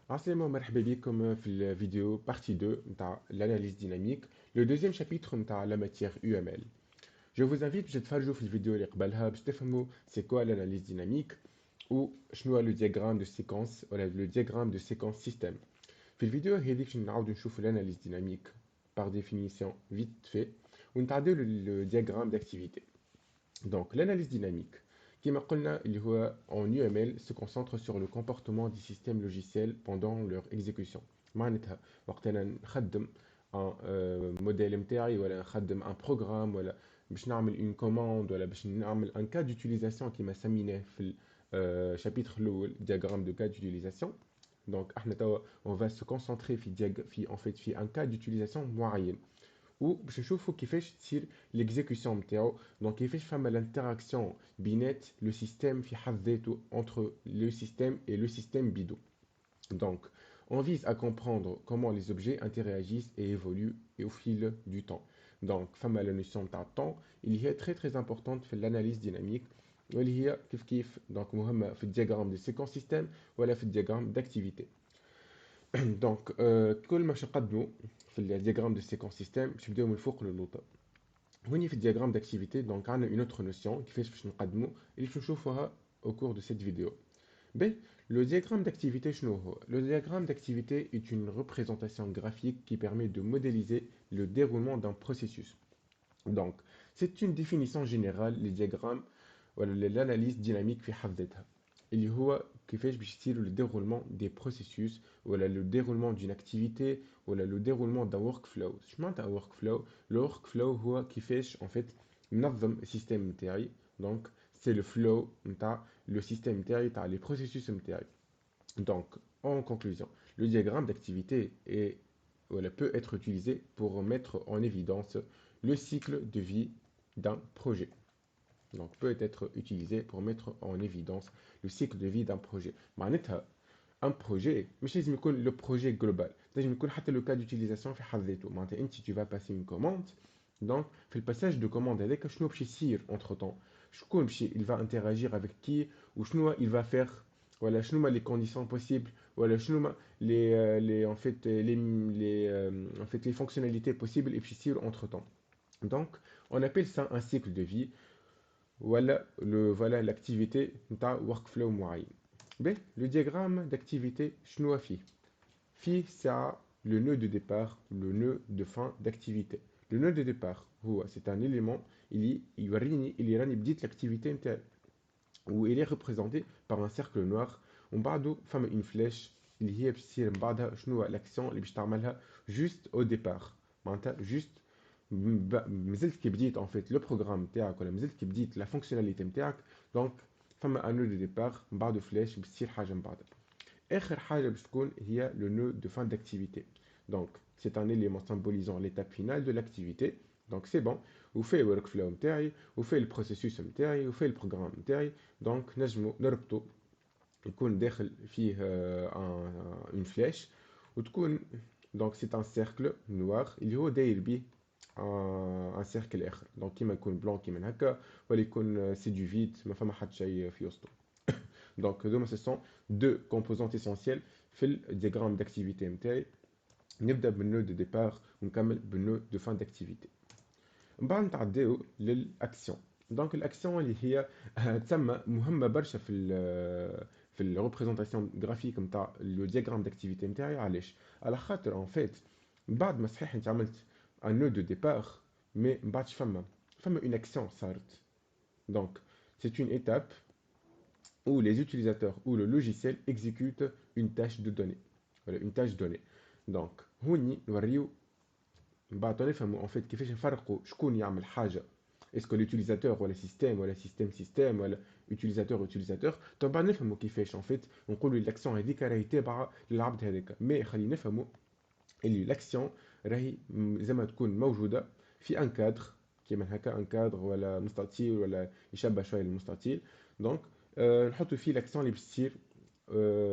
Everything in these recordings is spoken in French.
Assalamu مرحبا بكم في الفيديو partie 2 نتاع l'analyse dynamique, le deuxième chapitre نتاع la matière UML. Je vous invite باش تفرجوا في الفيديو اللي قبلها باش تفهموا c'est quoi l'analyse dynamique ou شنو هو le diagramme de séquence ولا le diagramme de séquence système. في الفيديو هذيك باش نعاودوا نشوفوا l'analyse dynamique par définition vite fait ونتعداو le diagramme d'activité. Donc, l'analyse dynamique, qui m'a en UML, se concentre sur le comportement des systèmes logiciels pendant leur exécution. معناتها وقتنا نخدم un modèle MTI ولا نخدم un programme ولا باش نعمل une commande ولا باش نعمل un cas d'utilisation كما سميناه في الشابيتر الأول diagramme de cas d'utilisation. Donc احنا توا on va se concentrer في un cas d'utilisation معين باش نشوفوا كيفاش تصير l'exécution نتاعو دونك كيفاش فما l'interaction بينات لو سيستيم في حد ذاته entre le système et le système bidon. Donc on vise à comprendre comment les objets interagissent et évoluent et au fil du temps. Donc فما la notion نتاع temps اللي هي très importante في l'analyse dynamique واللي هي كيف donc مهمة في الدياغرام دي سيكونس سيستيم ولا في الدياغرام d'activité. دونك كل ما نقدموا في الدياغرام دو سيكونس سيستيم باش نبداو من الفوق للوطا. هوني في الدياغرام d'activité دونك عندنا une autre notion كيفاش باش نقدموا اللي باش نشوفوها au cours de cette vidéo. B. Le diagramme d'activité شنو هو؟ Le diagramme d'activité est une représentation graphique qui permet de modéliser le déroulement d'un processus. Donc, c'est une définition générale les diagrammes ولا l'analyse dynamique في حد ذاتها. اللي هو كيفاش باش يصير le déroulement des processus ولا le déroulement d'une activité ولا le déroulement d'un workflow. شنو معناتها un workflow؟ Le workflow هو كيفاش en fait ننظم السيستم نتاعي. Donc c'est le flow نتاع le système نتاعي تاع les processus نتاعي. Donc en conclusion, le diagramme d'activité est voilà, peut être utilisé pour mettre en évidence le cycle de vie d'un projet. Donc peut être utilisé pour mettre en évidence le cycle de vie d'un projet. معناتها un projet مش لازم يكون le projet global لازم يكون حتى le cas d'utilisation في حد ذاته معناتها انت tu vas passer une commande donc في الباساج de commande هذاك شنو باش يصير entre temps شكون باش il va interagir avec qui وشنو il va faire ولا شنو هما les conditions possibles ولا شنو هما les en fait en fait les fonctionnalités possibles et باش يصير entre temps. Donc on appelle ça un cycle de vie voilà l'activité نتاع workflow معين. B. Le diagramme d'activité شنو فيه؟ فيه ساعة le nœud de départ, le nœud de fin d'activité. Le nœud de départ c'est un élément اللي يوريني اللي راني بديت l'activité نتاعي où il est représenté par un cercle noir ومن بعده فما une flèche اللي هي باش تصير من بعدها شنو l'action اللي باش تعملها juste au départ معناتها juste مازلت كي بديت en fait le programme نتاعك ولا مازلت كي بديت la fonctionnalité نتاعك donc فما un nœud de départ من بعده فلاش باش تصير حاجه من بعدها. اخر حاجه باش تكون هي le nœud de fin d'activité. Donc c'est un élément symbolisant l'étape finale de l'activité. Donc c'est bon وفي الورك فلو نتاعي وفي البروسيسوس نتاعي وفي البروغرام نتاعي دونك نجمو نربطو يكون داخل فيه une flèche وتكون donc c'est un cercle noir اللي هو داير بيه ان سيركل اخر دونك كيما يكون بلون كيما هكا ولا يكون سي دو فيد ما فما حتى شيء في وسطه. دونك هذوما سو سون دو كومبوزونت اسونسيال في الدياغرام داكتيفيتي نتاعي. نبدا بالنو دو ديبار ونكمل بالنو دو فان داكتيفيتي. من بعد نتعداو للاكسيون. دونك الاكسيون اللي هي تسمى مهمه برشا في الريبريزونطاسيون جرافيك نتاع لو دياغرام داكتيفيتي نتاعي. علاش؟ على خاطر ان فيت بعد ما صحيح انت عملت un nœud de départ, mais بعد فما une action صارت. Donc, c'est une étape où les utilisateurs ou le logiciel exécutent une tâche de données. Voilà, une tâche donnée. Donc, هوني نوريو بعد نفهموا en fait كيفاش نفرقوا شكون يعمل حاجة. Est-ce que l'utilisateur ولا système ولا système ولا utilisateur طب بعد نفهموا كيفاش en fait نقولوا l'action هذيك راهي تابعة للعبد هذاك. mais خلينا نفهموا اللي l'action راهي زي ما تكون موجودة في ان كادر كيما هكا ان كادر ولا مستطيل ولا يشبه شوية المستطيل. دونك نحطوا فيه l'action اللي باش تصير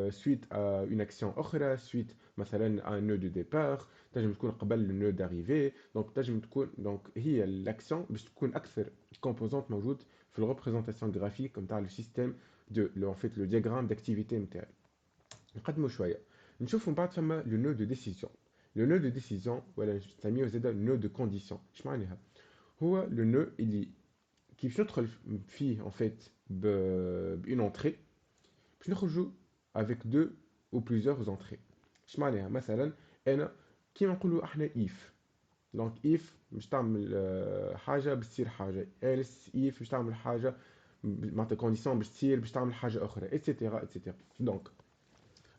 suite à une action أخرى suite مثلا à un nœud de départ تنجم تكون قبل le nœud d'arrivée دونك تنجم تكون دونك هي l'action باش تكون أكثر composante موجود في la représentation graphique نتاع le système de en fait le diagramme d'activité نتاعي. نقدموا شوية نشوفوا من بعد فما لو نو دو ديسيزيون. لو نو دو ديسيزيون ولا نسميه زاده نو دو كونديسيون. اش معناها؟ هو لو نو اللي كيف ندخل فيه en fait بune entrée باش نخرجوا avec deux ou plusieurs entrées. اش معناها؟ مثلا انا كيما نقولوا احنا if. دونك if باش تعمل حاجه باش تصير حاجه، else if باش تعمل حاجه معناتها كونديسيون باش تصير باش تعمل حاجه اخرى etc etc. دونك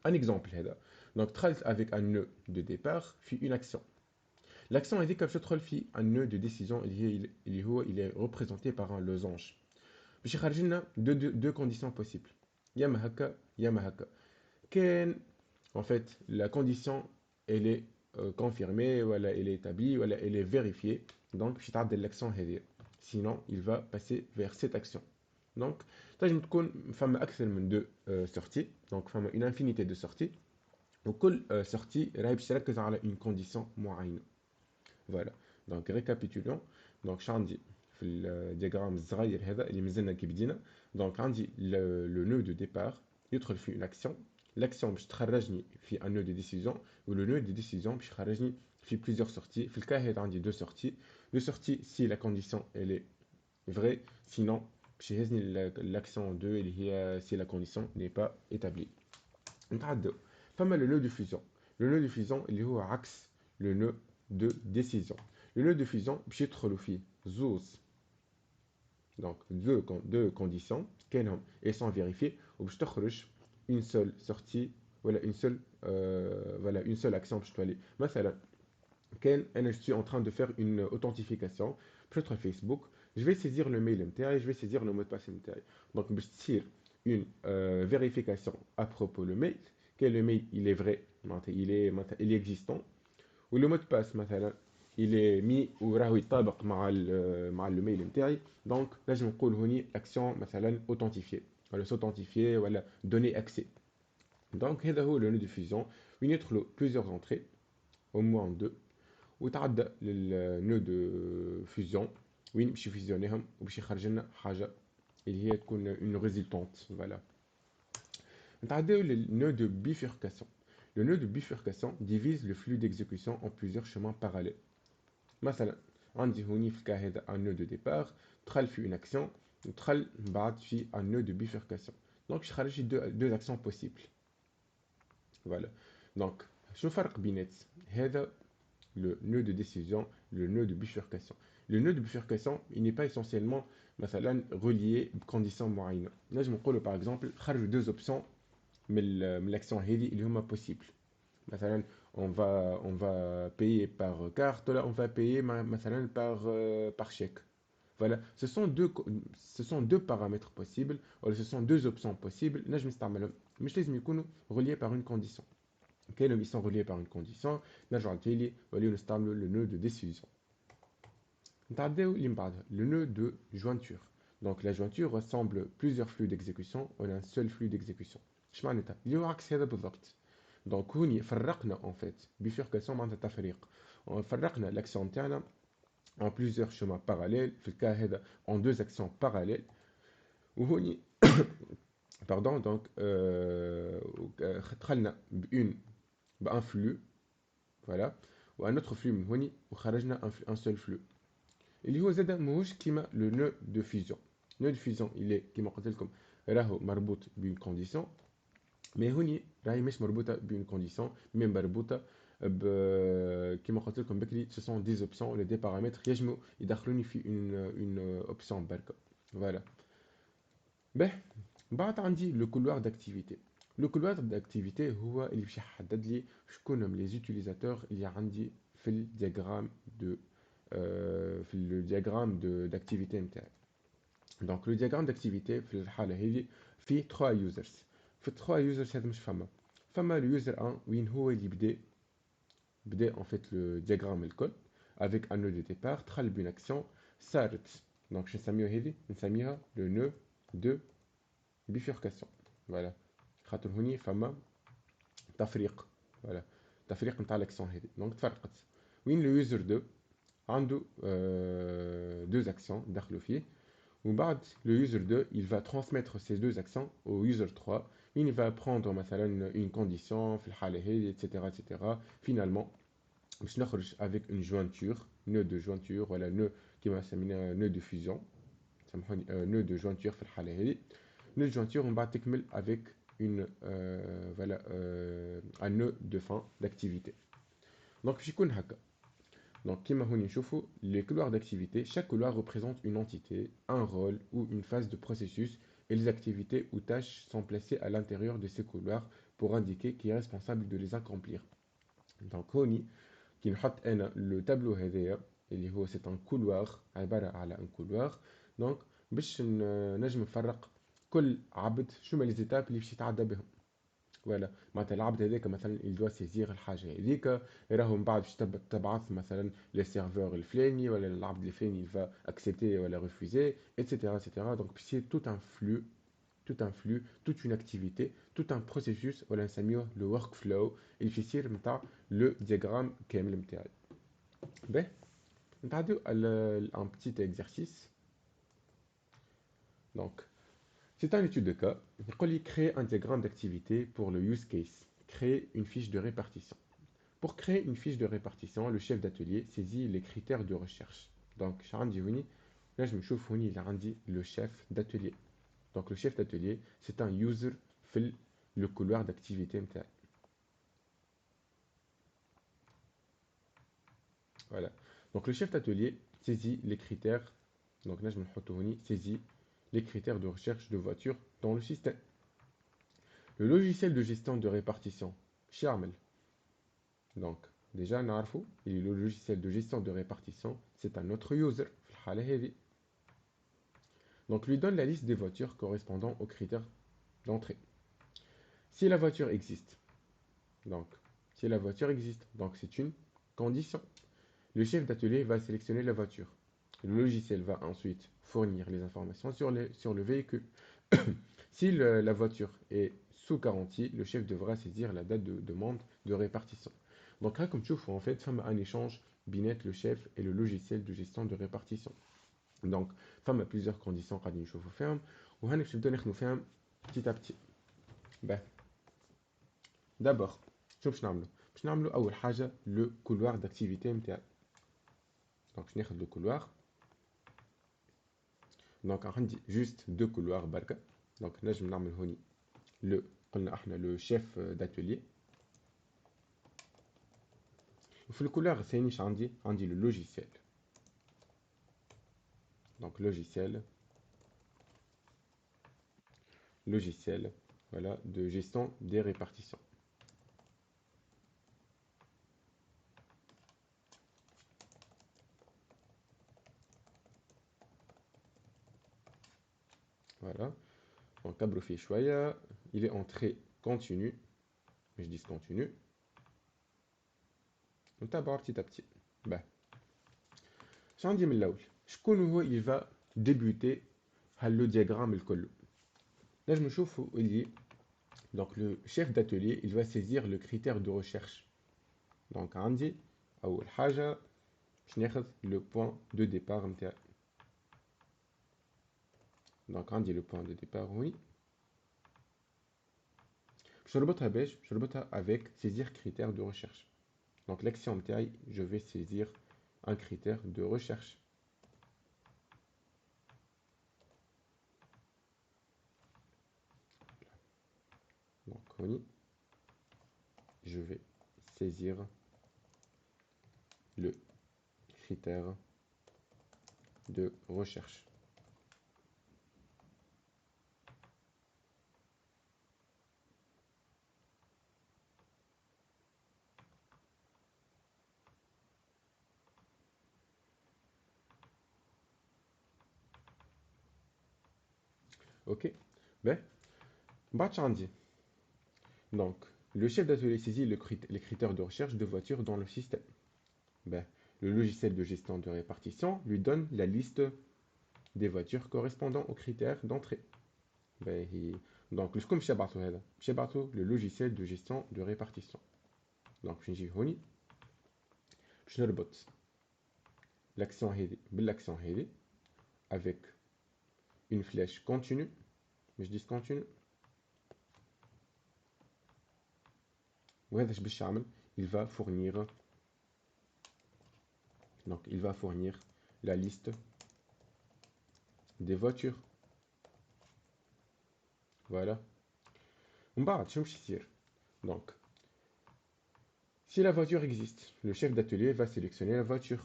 un exemple هذا. Donc trace avec un nœud de départ في une action. L'action هذيك باش تدخل في un nœud de décision اللي هو il est représenté par un losange. باش يخرج لنا deux conditions possibles. يا اما هكا يا اما هكا. كان en fait la condition elle est confirmée ولا elle est établie ولا elle est vérifiée. Donc باش يتعدل l'action هذه. Sinon il va passer vers cette action. Donc تنجم تكون فما اكثر من دو sorties. Donc فما une infinité de sorties. وكل sortie راهي باش تركز على une condition معينة. Voilà. Donc récapitulons. Donc عندي في الدياغرام الصغير هذا اللي مازلنا كي بدينا. Donc عندي le nœud de départ يدخل في une action. L'action باش تخرجني في un nœud de décision و le nœud de décision باش يخرجني في plusieurs sorties. في الكا هذا عندي deux sorties. Deux sorties si la condition elle est vraie, sinon باش يهزني l'action 2 اللي هي si la condition n'est pas établie. نتعداو. فما le nœud de fusion. Le nœud de fusion اللي هو عكس le nœud de décision. Le nœud de fusion باش يدخلوا فيه زوز. Donc deux conditions كاينهم et sont vérifiées وباش تخرج une seule sortie ولا une seule action باش تولي. مثلا كان انا je suis en train de faire une authentification باش ندخل Facebook. Je vais saisir le mail نتاعي, je vais saisir le mot de passe نتاعي. Donc باش تصير une vérification à propos le mail. Quel le mail il est vrai, il est existant. Ou le mot de passe مثلا il est mis وراهو يطابق مع le mail نتاعي. Donc نجم نقول هوني action مثلا authentifier ولا s'authentifier ولا donner accès. Donc هذا هو le nœud de fusion وين يدخلوا plusieurs entrées au moins deux وتعدى للنو دو فيزيون وين باش يفيزيونيهم وباش يخرج لنا حاجه اللي هي تكون اون ريزولتونت. فوالا نتعداو للنو دو بيفوركاسيون. Le nœud de bifurcation divise le flux d'exécution en plusieurs chemins parallèles. مثلا عندي هوني في الكا هذا un nœud de départ دخل في une action ودخل من بعد في un nœud de bifurcation. دونك باش يخرج لي deux actions possibles. فوالا دونك شنو الفرق بينات هذا le nœud de décision, le nœud de bifurcation. Le nœud de bifurcation, il n'est pas essentiellement مثلا relié بconditions معينة. نجم نقولوا par exemple خرجوا deux options من l'action هذه اللي هما possibles. مثلا on va payer par carte ولا on va payer مثلا par chèque. Voilà, ce sont deux paramètres possibles ou ce sont deux options possibles. نجم نستعملهم مش لازم يكونوا reliés par une condition. كانوا ils sont reliés par une condition. نرجع لتالي وليو نستعملوا le nœud de décision. نتعداو اللي من بعدها le nœud de jointure. Donc la jointure ressemble plusieurs flux d'exécution on a un seul flux d'exécution. اش معناتها؟ اللي هو عكس هذا بالضبط. دونك هوني فرقنا en fait bifurcation معناتها تفريق. فرقنا l'action تاعنا en plusieurs chemins parallèles في الكا هذا en deux actions parallèles وهوني pardon donc دخلنا بان flux voilà وان autre flux من هوني وخرجنا un seul flux اللي هو زاد ماهوش كيما لو نو دو فيزيون. نو دو فيزيون اللي كيما قلت لكم راهو مربوط بين كونديسيون مي هوني راهي مش مربوطه بين كونديسيون مي مربوطه كيما قلت لكم بكري ce sont des options ولا des paramètres يجموا يدخلوني في une option بركه. فوالا به بعد عندي لو كولوار داكتيفيتي. لو كولوار داكتيفيتي هو اللي باش يحدد لي شكون هم لي زوتيليزاتور اللي عندي في الدياغرام دو في الدياغرام d'activité نتاعي. دونك لو دياغرام d'activité في الحاله هذه فيه 3 يوزرز. في 3 يوزرز هذا مش فما لو يوزر 1 وين هو اللي بدا en fait le diagramme الكل avec un nœud de départ دخل بين اكسيون صارت. دونك باش نسميوها هذه نسميها لو نو دو بيفوركاسيون. فوالا خاطر هوني فما تفريق. فوالا تفريق نتاع الاكسيون هذه. دونك تفرقت. وين لو يوزر 2 عنده deux actions دخلوا فيه ومن بعد le user 2 il va transmettre ces deux actions au user 3 il va prendre مثلا une condition في الحالة هذه etc. Finalement باش نخرج avec une jointure nœud de jointure ولا nœud كيما سميناه nœud de fusion سامحوني nœud de jointure في الحالة هذه nœud de jointure ومن بعد تكمل avec une voilà un nœud de fin d'activité. Donc باش يكون هكا. Donc, كما هوني نشوفوا les couloirs d'activité, chaque couloir représente une entité, un rôle ou une phase de processus et les activités ou tâches sont placées à l'intérieur de ces couloirs pour indiquer qui est responsable de les accomplir. Donc هوني كي نحط انا لو تابلو هذايا اللي هو c'est un couloir عبارة على un couloir. donc باش نجم نفرق كل عبد شو هما لي زيتاب اللي باش يتعدى بهم. فوالا معناتها العبد هذاك مثلا il doit saisir الحاجه هذيك راهو من بعد باش تبعث مثلا للسيرفور الفلاني ولا العبد الفلاني il va accepter ولا refuser etc. donc c'est toute une activité tout un processus ولا نسميوه le workflow اللي في يصير نتاع le diagramme كامل نتاعي. باهي نتعداو على un petit exercice. donc c'est un étude de cas. Il dit créer un diagramme d'activité pour le use case. Créer une fiche de répartition. Pour créer une fiche de répartition, le chef d'atelier saisit les critères de recherche. Donc, là, je me chauffe, il a dit le chef d'atelier. Donc, le chef d'atelier, c'est un user fait le couloir d'activité. Voilà. Donc, le chef d'atelier saisit les critères. Donc, là, je me saisit les critères de recherche de voitures dans le système. Le logiciel de gestion de répartition, Charmel. Donc, déjà, نعرفوا, et le logiciel de gestion de répartition, c'est un autre user. في الحالة هذه. Donc, lui donne la liste des voitures correspondant aux critères d'entrée. Si la voiture existe, donc, donc c'est une condition. Le chef d'atelier va sélectionner la voiture. Le logiciel va ensuite fournir les informations sur le véhicule. Si la voiture est sous garantie, le chef devra saisir la date de demande de répartition. Donc là, comme tu vois, en fait, il y a un échange binet le chef et le logiciel de gestion de répartition. Donc, il y a plusieurs conditions qu'on va faire. Et on va donner petit à petit. Ben, d'abord, شو باش نعملو؟ باش نعملو أول حاجة le couloir d'activité نتاعي. Donc, je ناخد le couloir. Donc, عندي juste deux couloirs بركة. Donc, نجم نعمل هوني قلنا احنا le chef d'atelier. وفي الكولار الثاني اش عندي le logiciel. Donc, logiciel, voilà, de gestion des répartitions. Voilà. Donc, cabrofier شوية. Il est entré continu. Je dis continu. نتابع petit à petit. Ben. شعندي من الأول. شكون هو il va débuter le diagramme الكل. Là, je me chauffe اللي donc le chef d'atelier, il va saisir le critère de recherche. Donc عندي أول حاجة باش ناخذ le point de départ نتاعي. Donc عندي le point de départ هوني. باش نربطها avec saisir critère de recherche. Donc l'action نتاعي, je vais saisir un critère de recherche. Donc هوني je vais saisir le critère de recherche. Ok. Ben, Bachandi. Donc, le chef d'atelier saisit les critères de recherche de voitures dans le système. Ben, le logiciel de gestion de répartition lui donne la liste des voitures correspondant aux critères d'entrée. Ben, donc, comme le logiciel de gestion de répartition. Donc, je vais l'action avec une flèche continue. Je dis continue. وهذا اش باش يعمل؟ il va fournir donc il va fournir la liste des voitures. Voilà. ومن بعد شنو باش يصير؟ donc si la voiture existe, le chef d'atelier va sélectionner la voiture.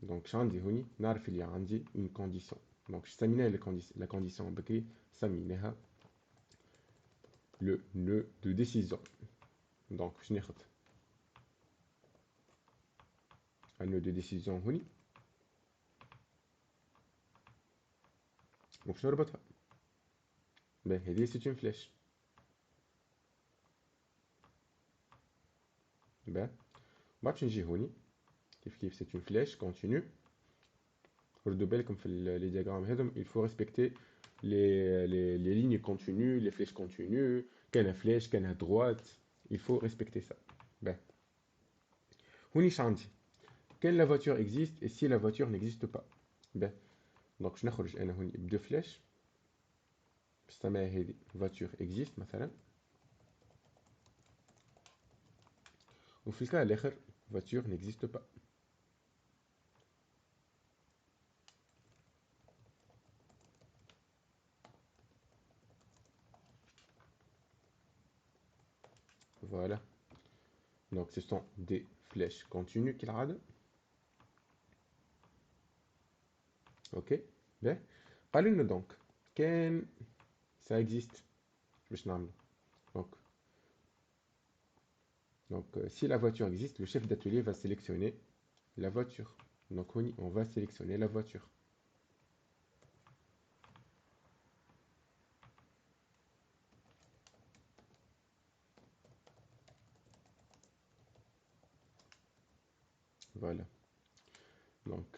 Donc شعندي هوني نعرف اللي عندي une condition. donc سميناها la condition بكري سميناها le nœud de décision. donc باش ناخد un nœud de décision هوني وباش نربطها. باهي هذه c'est une flèche. باهي بعد باش نجي هوني كيف c'est une flèche continue. ردوا بالكم في les diagrammes هذم il faut respecter les lignes continues, les flèches continues, كاينه flèche كاينه droite, il faut respecter ça. باهي هوني عندي كان la voiture existe et si la voiture n'existe pas. باهي دونك باش نخرج انا هوني بدو فلاش باش نسميها هذه voiture existe مثلا، وفي الكا الاخر voiture n'existe pas. Voilà. Donc ce sont des flèches continues كالعادة. اوكي باهي قالوا لنا دونك كان ça existe باش نعملو donc si la voiture existe, le chef d'atelier va sélectionner la voiture. Donc on va sélectionner la voiture. Voilà. Donc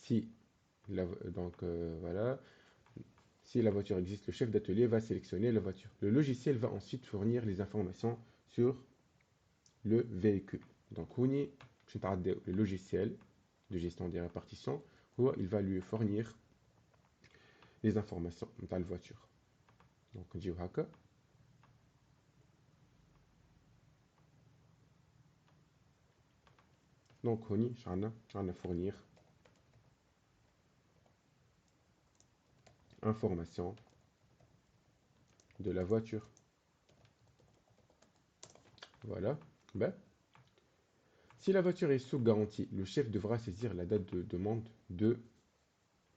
si voilà. Si la voiture existe, le chef d'atelier va sélectionner la voiture. Le logiciel va ensuite fournir les informations sur le véhicule. Donc le logiciel de gestion des répartitions, il va lui fournir les informations de la voiture. Donc on dit هكا. Donc on a fournir information de la voiture. Voilà. Ben, si la voiture est sous garantie, le chef devra saisir la date de demande de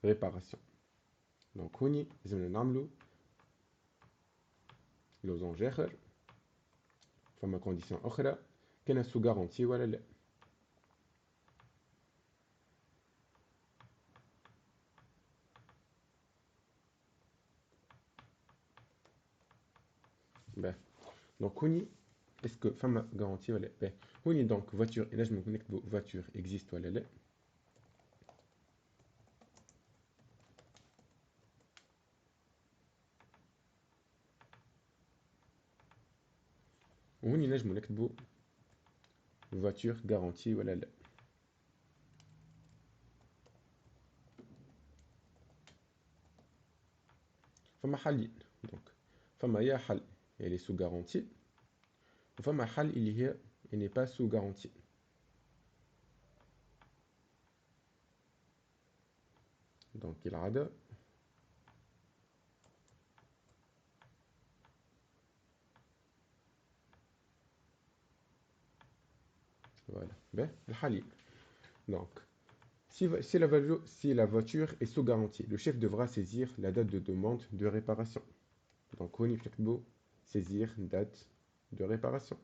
réparation. Donc هوني لازمنا نعملو لوزونج اخر فما كونديسيون اخرى كان سو garantie ولا لا. Ben, donc هوني اسكو فما garantie ولا لا. هوني دونك voiture لازم نكتبو voiture existe ولا لا. وهوني نجمو نكتبو voiture garantie ولا لا. فما حلين دونك فما يا حل اللي سو garantie وفما حل اللي هي n'est pas sous garantie. donc العادة voilà. Ben, الحلين donc si la voiture est sous garantie, le chef devra saisir la date de demande de réparation. Donc on y fait saisir date de réparation.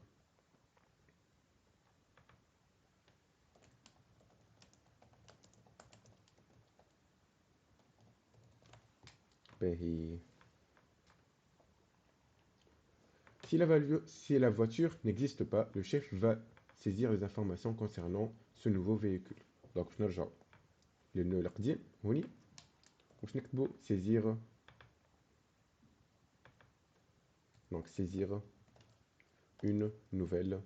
Si la voiture n'existe pas, le chef va saisir les informations concernant ce nouveau véhicule. Donc نرجع للنو القديم هوني واش نكتبو saisir. Donc saisir une nouvelle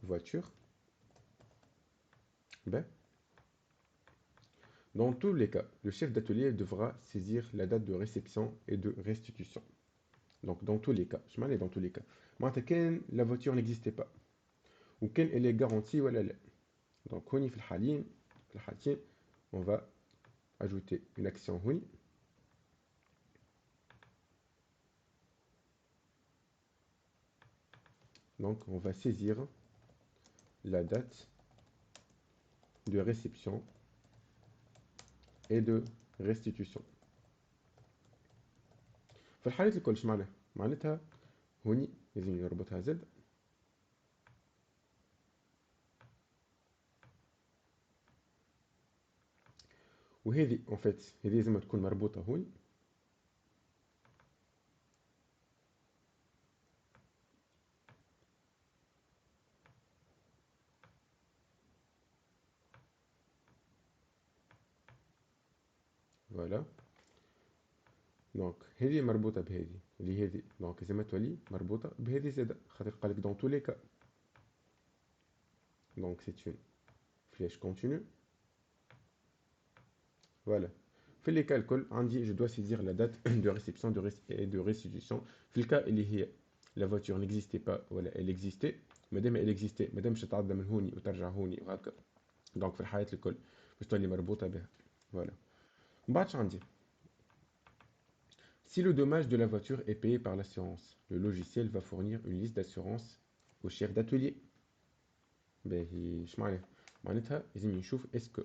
voiture. Ben, Dans tous les cas, le chef d'atelier devra saisir la date de réception et de restitution. Donc dans tous les cas, je m'en ai dans tous les cas. معناتها كان la voiture n'existait pas ou كان elle est garantie ولا لا. Donc هوني في الحالتين on va ajouter une action هوني. Donc on va saisir la date de réception et de restitution. في الحالات الكل اش معناها؟ معناتها هوني لازم نربطها زد وهذه en fait هذه لازم تكون مربوطة هوني فوالا. دونك هذه مربوطة بهذه اللي هذه دونك لازم تولي مربوطة بهذه زادة خاطر قالك dans tous les cas. Donc c'est une flèche continue. Voilà. في les cas الكل عندي je dois saisir la date de réception et de restitution. في الكا اللي هي la voiture n'existait pas ولا elle existait. مادام elle existait مادام باش تتعدى من هوني وترجع هوني وهكا. دونك في الحالات الكل باش تولي مربوطة بها. Voilà. من بعد شو عندي؟ Si le dommage de la voiture est payé par l'assurance, le logiciel va fournir une liste d'assurance au chef d'atelier. باهي اش معناها؟ معناتها لازم نشوف اسكو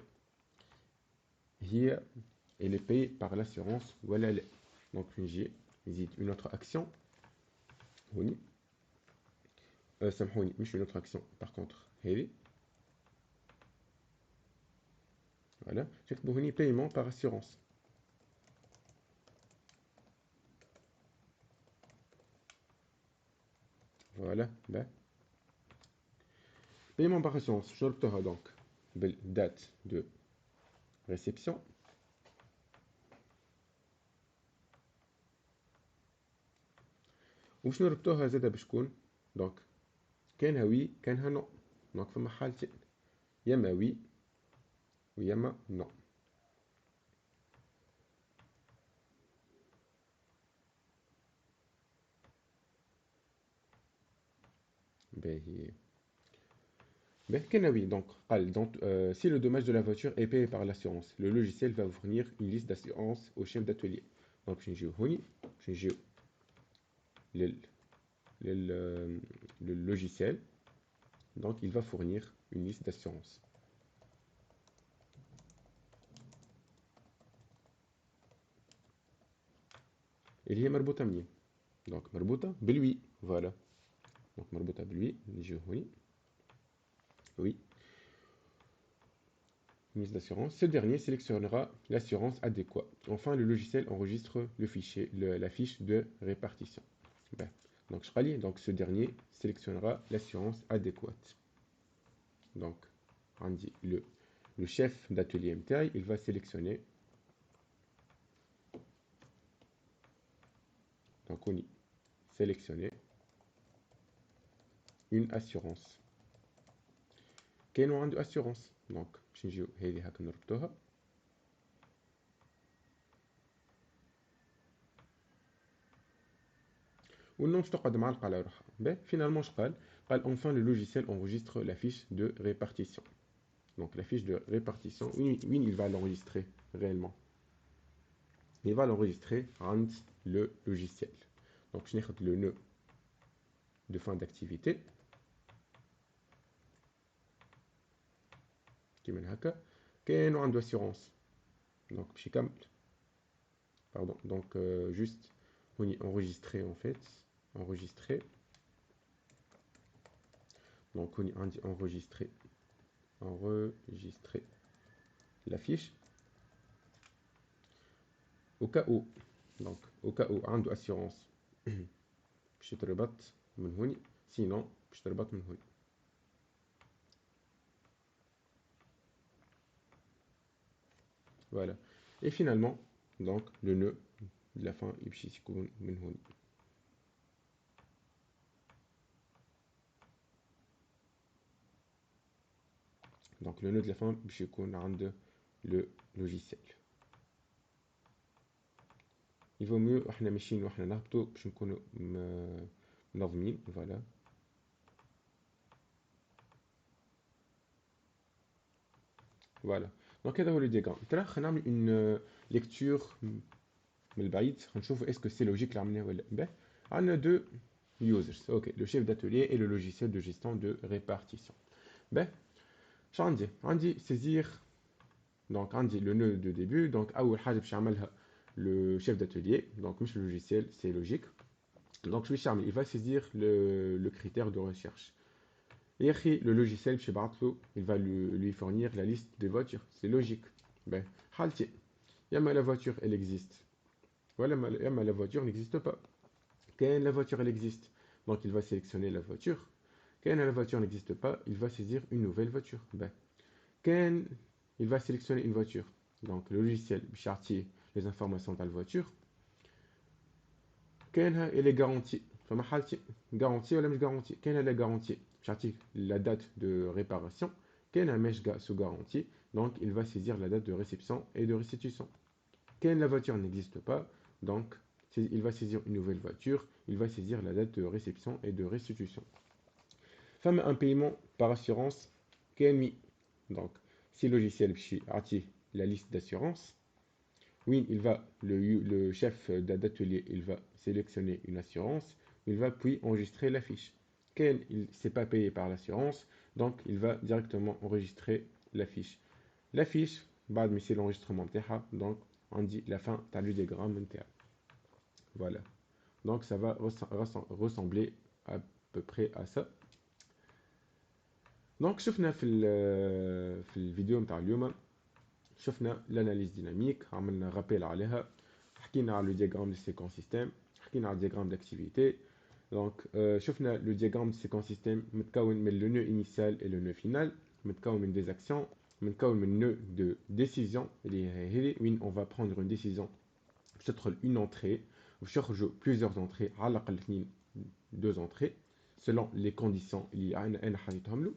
هي elle est payée par l'assurance ولا لا. Donc نجي نزيد une autre action هوني سامحوني مش une autre action par contre هذه voilà نكتبو هوني paiement par assurance. Voilà là paiement par assurance je ربطها donc بالdate de réception وشنو ربطوها زاده بشكون دونك كانها وي كانها نو. دونك فما حالتين يا اما وي ويا اما نو. باهي باهي كان oui donc قال donc si le dommage de la voiture est payé par l'assurance le logiciel va vous fournir une liste d'assurance au chef d'atelier. donc باش نجيو هوني باش نجيو لل le logiciel donc il va fournir une liste d'assurance. اللي هي مربوطة منين donc مربوطة بالوي voilà donc مربوطة بالوي نجيو هوني oui liste d'assurance. Ce dernier sélectionnera l'assurance adéquate. Enfin, le logiciel enregistre le fichier, la fiche de répartition. Ben, donc, je relis. Donc, ce dernier sélectionnera l'assurance adéquate. Donc, on dit le chef d'atelier MTI, il va sélectionner. Donc, on y sélectionner une assurance. Quel nom d'assurance? Donc, je vais vous والنون باش تقعد معلقة على روحها. Finalement je قال enfin le logiciel enregistre la fiche de répartition. Donc la fiche de répartition, oui, il va l'enregistrer réellement. Il va l'enregistrer عند le logiciel. Donc je n'ai le nœud de fin d'activité. qui من هكا كاينو عنده assurance. Donc باش يكمل. Pardon. Donc juste هوني enregistrer en fait. Enregistrer. Donc on dit enregistrer la fiche au cas où donc au cas où عنده assurance باش يتربط من هوني sinon باش تربط من هوني. Voilà et finalement donc le nœud de la fin يمشي يكون من هوني. Donc le nœud de la fin باش يكون عند le logiciel. Il vaut mieux احنا ماشيين واحنا نهبطوا باش نكونوا منظمين. Voilà. Voilà. Donc هذا هو le diagramme. ترى خلينا نعمل une lecture من البعيد نشوف est-ce que c'est logique اللي عملناه ولا لا. عندنا deux users. OK, le chef d'atelier et le logiciel de gestion de répartition. Ben, عندي saisir. Donc عندي le nœud de début. Donc أول حاجة باش يعملها le chef d'atelier. Donc مش le logiciel, c'est logique. Donc je vais il va saisir le critère de recherche. Et le logiciel باش يبعث il va lui fournir la liste des voitures. C'est logique. Ben, حالتي يا اما la voiture elle existe ولا يا اما la voiture n'existe pas. Quand la voiture elle existe, donc il va sélectionner la voiture. Quand la voiture n'existe pas, il va saisir une nouvelle voiture. Ben, quand il va sélectionner une voiture, donc le logiciel chartier les informations de la voiture. Quand elle est garantie, garantie ou pas garantie. Quand elle est garantie, chartier la date de réparation. Quand elle est sous garantie, donc il va saisir la date de réception et de restitution. Quand la voiture n'existe pas, donc il va saisir une nouvelle voiture, il va saisir la date de réception et de restitution. Femme un paiement par assurance, KMI. Donc, si le logiciel a la liste d'assurance, oui, le chef d'atelier, il va sélectionner une assurance, il va puis enregistrer la fiche. Quand il ne s'est pas payé par l'assurance, donc il va directement enregistrer la fiche. La fiche, بعد ما يصير l'enregistrement نتاعها, donc on dit la fin du diagramme interne. Voilà. Donc ça va ressembler à peu près à ça. Donc شفنا في الفيديو نتاع اليوم شفنا l'analyse dynamique, عملنا rappel عليها, حكينا على le diagramme de séquence système, حكينا على le diagramme d'activité. Donc شفنا le diagramme de séquence système متكون من le nœud initial et le nœud final, متكون من des actions, متكون من nœud de décision اللي هي وين on va prendre une décision باش تدخل une entrée باش يخرجوا plusieurs entrées على الأقل deux entrées selon les conditions اللي أنا حطيتهم له.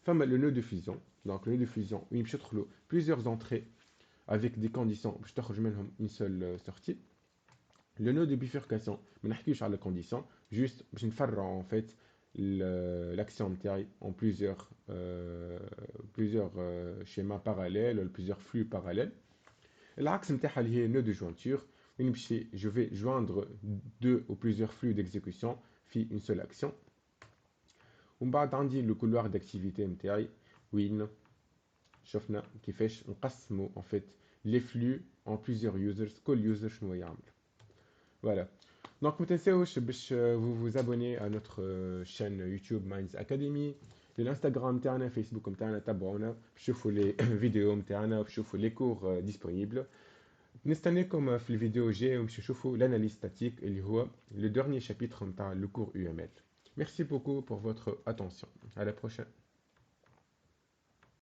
فما le nœud de fusion. Donc le nœud de fusion وين باش يدخلوا plusieurs entrées avec des conditions باش تخرج منهم une seule sortie. Le nœud de bifurcation ما نحكيوش على conditions, juste باش نفرعوا en fait l'action نتاعي en plusieurs schémas parallèles ou plusieurs flux parallèles. العكس نتاعها اللي هي nœud de jointure وين je vais joindre deux ou plusieurs flux d'exécution في une seule action. ومن بعد عندي le couloir d'activité نتاعي وين شفنا كيفاش نقسموا en fait les flux en plusieurs users, كل user شنو يعمل. Voilà. Donc ما تنساوش باش vous vous abonnez à notre chaîne YouTube Minds Academy, l'Instagram نتاعنا, Facebook نتاعنا, تابعونا باش تشوفوا les vidéos نتاعنا, باش تشوفوا les cours disponibles. نستناكم في الفيديو الجاي باش نشوفوا l'analyse statique اللي هو le dernier chapitre نتاع le cours UML. Merci beaucoup pour votre attention. À la prochaine.